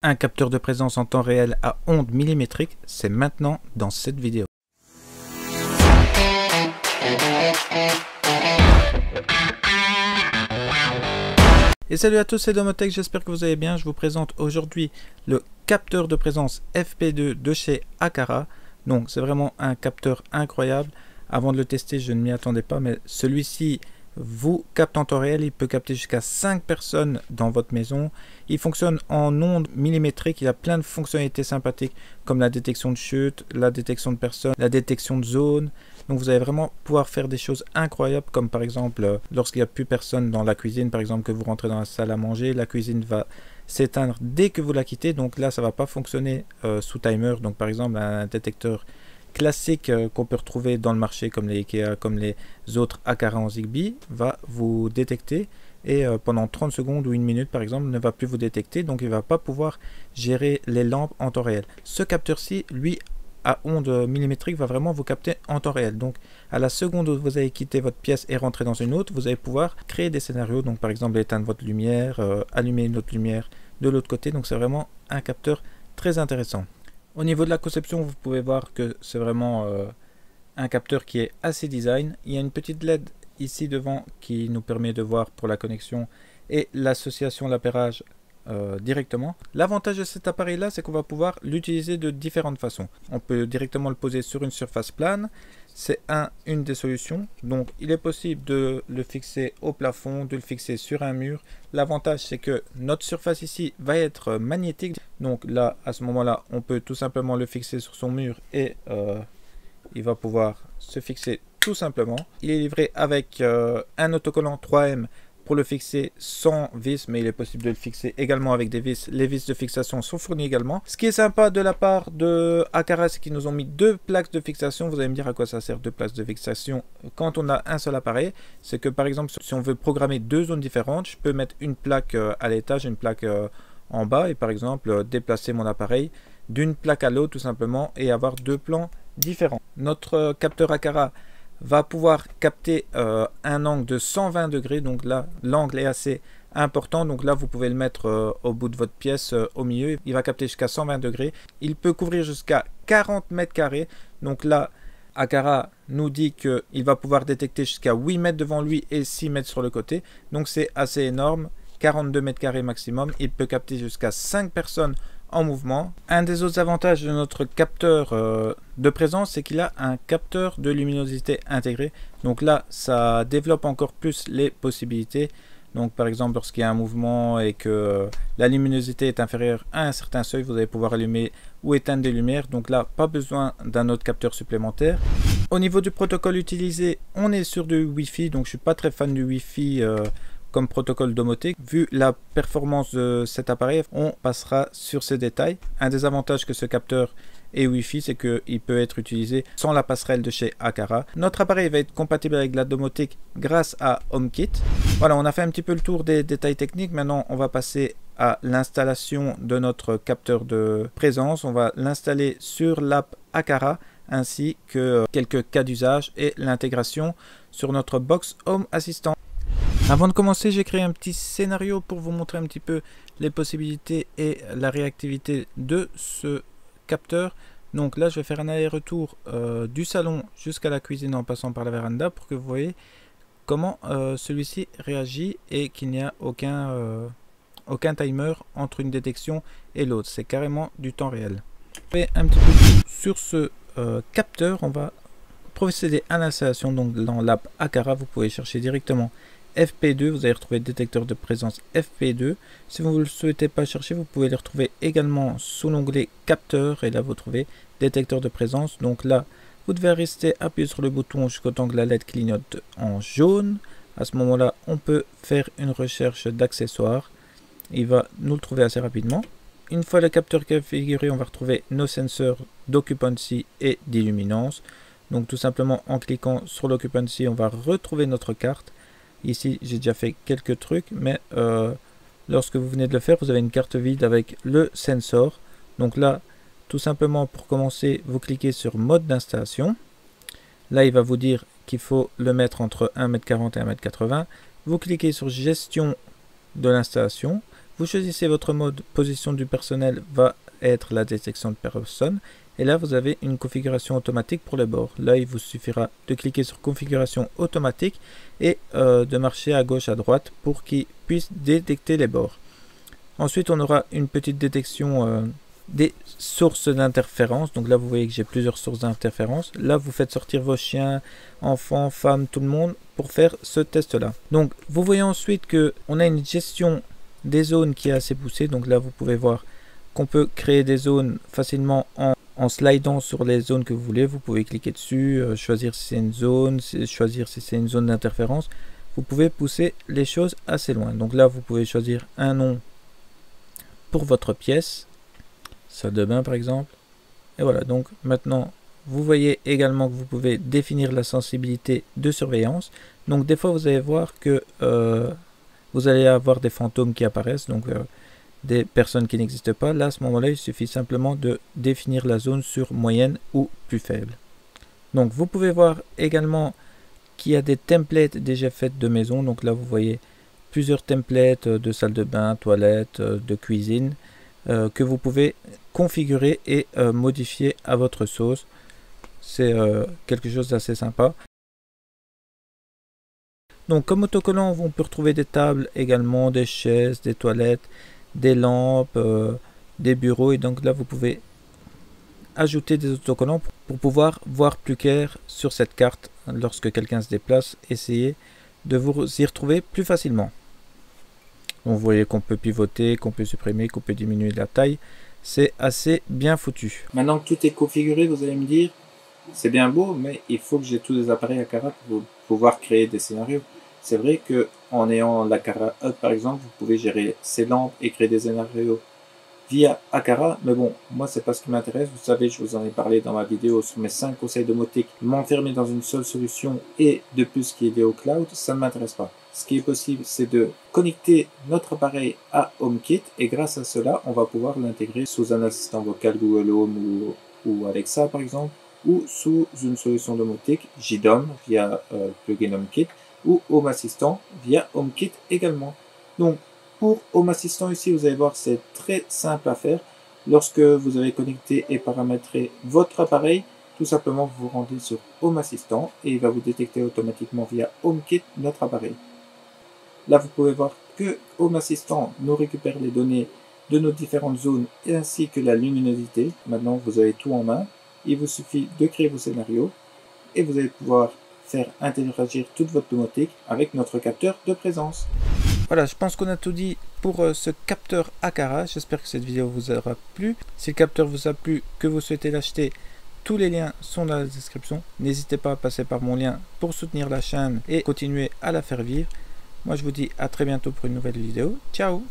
Un capteur de présence en temps réel à ondes millimétriques, c'est maintenant dans cette vidéo. Et salut à tous, c'est Domotech, j'espère que vous allez bien. Je vous présente aujourd'hui le capteur de présence FP2 de chez Aqara. Donc c'est vraiment un capteur incroyable. Avant de le tester, je ne m'y attendais pas, mais celui-ci vous capte en temps réel. Il peut capter jusqu'à 5 personnes dans votre maison. Il fonctionne en ondes millimétriques. Il a plein de fonctionnalités sympathiques comme la détection de chute, la détection de personnes, la détection de zone. Donc vous allez vraiment pouvoir faire des choses incroyables, comme par exemple lorsqu'il n'y a plus personne dans la cuisine, par exemple que vous rentrez dans la salle à manger, la cuisine va s'éteindre dès que vous la quittez. Donc là ça va pas fonctionner sous timer. Donc par exemple un détecteur classique qu'on peut retrouver dans le marché comme les Ikea, comme les autres Aqara en Zigbee, va vous détecter et pendant 30 secondes ou une minute par exemple ne va plus vous détecter, donc il va pas pouvoir gérer les lampes en temps réel. Ce capteur-ci, lui, à ondes millimétriques, va vraiment vous capter en temps réel. Donc à la seconde où vous allez quitter votre pièce et rentrer dans une autre, vous allez pouvoir créer des scénarios, donc par exemple éteindre votre lumière, allumer une autre lumière de l'autre côté. Donc c'est vraiment un capteur très intéressant. Au niveau de la conception, vous pouvez voir que c'est vraiment un capteur qui est assez design. Il y a une petite LED ici devant qui nous permet de voir pour la connexion et l'association, l'appairage directement. L'avantage de cet appareil là, c'est qu'on va pouvoir l'utiliser de différentes façons. On peut directement le poser sur une surface plane, c'est une des solutions. Donc il est possible de le fixer au plafond, de le fixer sur un mur. L'avantage c'est que notre surface ici va être magnétique, donc là à ce moment là on peut tout simplement le fixer sur son mur et il va pouvoir se fixer tout simplement. Il est livré avec un autocollant 3M pour le fixer sans vis, mais il est possible de le fixer également avec des vis. Les vis de fixation sont fournies également. Ce qui est sympa de la part de Aqara, c'est qu'ils nous ont mis deux plaques de fixation. Vous allez me dire à quoi ça sert deux plaques de fixation quand on a un seul appareil. C'est que par exemple, si on veut programmer deux zones différentes, je peux mettre une plaque à l'étage, une plaque en bas, et par exemple déplacer mon appareil d'une plaque à l'autre tout simplement et avoir deux plans différents. Notre capteur Aqara va pouvoir capter un angle de 120 degrés, donc là l'angle est assez important, donc là vous pouvez le mettre au bout de votre pièce, au milieu, il va capter jusqu'à 120 degrés, il peut couvrir jusqu'à 40 mètres carrés, donc là Aqara nous dit qu'il va pouvoir détecter jusqu'à 8 mètres devant lui et 6 mètres sur le côté, donc c'est assez énorme. 42 mètres carrés maximum, il peut capter jusqu'à 5 personnes en mouvement. Un des autres avantages de notre capteur de présence, c'est qu'il a un capteur de luminosité intégré. Donc là, ça développe encore plus les possibilités. Donc par exemple, lorsqu'il y a un mouvement et que la luminosité est inférieure à un certain seuil, vous allez pouvoir allumer ou éteindre des lumières. Donc là, pas besoin d'un autre capteur supplémentaire. Au niveau du protocole utilisé, on est sur du Wi-Fi. Donc je suis pas très fan du Wi-Fi comme protocole Domotech. Vu la performance de cet appareil, on passera sur ces détails. Un des avantages que ce capteur est Wi-Fi, c'est qu'il peut être utilisé sans la passerelle de chez Aqara. Notre appareil va être compatible avec la Domotech grâce à HomeKit. Voilà, on a fait un petit peu le tour des détails techniques. Maintenant, on va passer à l'installation de notre capteur de présence. On va l'installer sur l'app Aqara ainsi que quelques cas d'usage et l'intégration sur notre box Home Assistant. Avant de commencer, j'ai créé un petit scénario pour vous montrer un petit peu les possibilités et la réactivité de ce capteur. Donc là, je vais faire un aller-retour du salon jusqu'à la cuisine en passant par la véranda pour que vous voyez comment celui-ci réagit et qu'il n'y a aucun timer entre une détection et l'autre. C'est carrément du temps réel. Et un petit peu sur ce capteur, on va procéder à l'installation. Donc dans l'app Aqara, vous pouvez chercher directement FP2, vous allez retrouver détecteur de présence FP2. Si vous ne le souhaitez pas chercher, vous pouvez le retrouver également sous l'onglet capteur et là vous trouvez détecteur de présence. Donc là, vous devez rester appuyé sur le bouton jusqu'au temps que la LED clignote en jaune. À ce moment-là, on peut faire une recherche d'accessoires. Il va nous le trouver assez rapidement. Une fois le capteur configuré, on va retrouver nos sensors d'occupancy et d'illuminance. Donc tout simplement en cliquant sur l'occupancy, on va retrouver notre carte. Ici, j'ai déjà fait quelques trucs, mais lorsque vous venez de le faire, vous avez une carte vide avec le sensor. Donc là, tout simplement pour commencer, vous cliquez sur mode d'installation. Là, il va vous dire qu'il faut le mettre entre 1,40 m et 1,80 m. Vous cliquez sur gestion de l'installation. vous choisissez votre mode, position du personnel va être la détection de personne. Et là, vous avez une configuration automatique pour les bords. Là, il vous suffira de cliquer sur configuration automatique et de marcher à gauche, à droite pour qu'il puisse détecter les bords. Ensuite, on aura une petite détection des sources d'interférence. Donc là, vous voyez que j'ai plusieurs sources d'interférence. Là, vous faites sortir vos chiens, enfants, femmes, tout le monde pour faire ce test-là. Donc, vous voyez ensuite qu'on a une gestion des zones qui est assez poussée. Donc là, vous pouvez voir qu'on peut créer des zones facilement en slidant sur les zones que vous voulez. Vous pouvez cliquer dessus, choisir si c'est une zone, choisir si c'est une zone d'interférence. Vous pouvez pousser les choses assez loin. Donc là, vous pouvez choisir un nom pour votre pièce, salle de bain par exemple. Et voilà, donc maintenant, vous voyez également que vous pouvez définir la sensibilité de surveillance. Donc des fois, vous allez voir que vous allez avoir des fantômes qui apparaissent. Donc des personnes qui n'existent pas. Là, à ce moment-là, il suffit simplement de définir la zone sur moyenne ou plus faible. Donc, vous pouvez voir également qu'il y a des templates déjà faits de maison. Donc là, vous voyez plusieurs templates de salle de bain, toilette, de cuisine que vous pouvez configurer et modifier à votre sauce. C'est quelque chose d'assez sympa. Donc, comme autocollant, on peut retrouver des tables également, des chaises, des toilettes, des lampes, des bureaux, et donc là vous pouvez ajouter des autocollants pour pouvoir voir plus clair sur cette carte lorsque quelqu'un se déplace, essayer de vous y retrouver plus facilement. Donc, vous voyez qu'on peut pivoter, qu'on peut supprimer, qu'on peut diminuer la taille, c'est assez bien foutu. Maintenant que tout est configuré, vous allez me dire c'est bien beau, mais il faut que j'ai tous les appareils Aqara pour pouvoir créer des scénarios. C'est vrai que en ayant l'Aqara Hub par exemple, vous pouvez gérer ces lampes et créer des scénarios via Aqara, mais bon, moi c'est pas ce qui m'intéresse. Vous savez, je vous en ai parlé dans ma vidéo sur mes 5 conseils domotique. M'enfermer dans une seule solution et de plus qui est lié au cloud, ça ne m'intéresse pas. Ce qui est possible, c'est de connecter notre appareil à HomeKit et grâce à cela, on va pouvoir l'intégrer sous un assistant vocal Google Home ou Alexa par exemple, ou sous une solution domotique JDOM via plugin HomeKit ou Home Assistant via HomeKit également. Donc pour Home Assistant ici, vous allez voir, c'est très simple à faire. Lorsque vous avez connecté et paramétré votre appareil, tout simplement vous vous rendez sur Home Assistant et il va vous détecter automatiquement via HomeKit notre appareil. Là vous pouvez voir que Home Assistant nous récupère les données de nos différentes zones ainsi que la luminosité. Maintenant vous avez tout en main. Il vous suffit de créer vos scénarios et vous allez pouvoir faire interagir toute votre domotique avec notre capteur de présence. Voilà, je pense qu'on a tout dit pour ce capteur Aqara. J'espère que cette vidéo vous aura plu. Si le capteur vous a plu, que vous souhaitez l'acheter, tous les liens sont dans la description. N'hésitez pas à passer par mon lien pour soutenir la chaîne et continuer à la faire vivre. Moi, je vous dis à très bientôt pour une nouvelle vidéo. Ciao!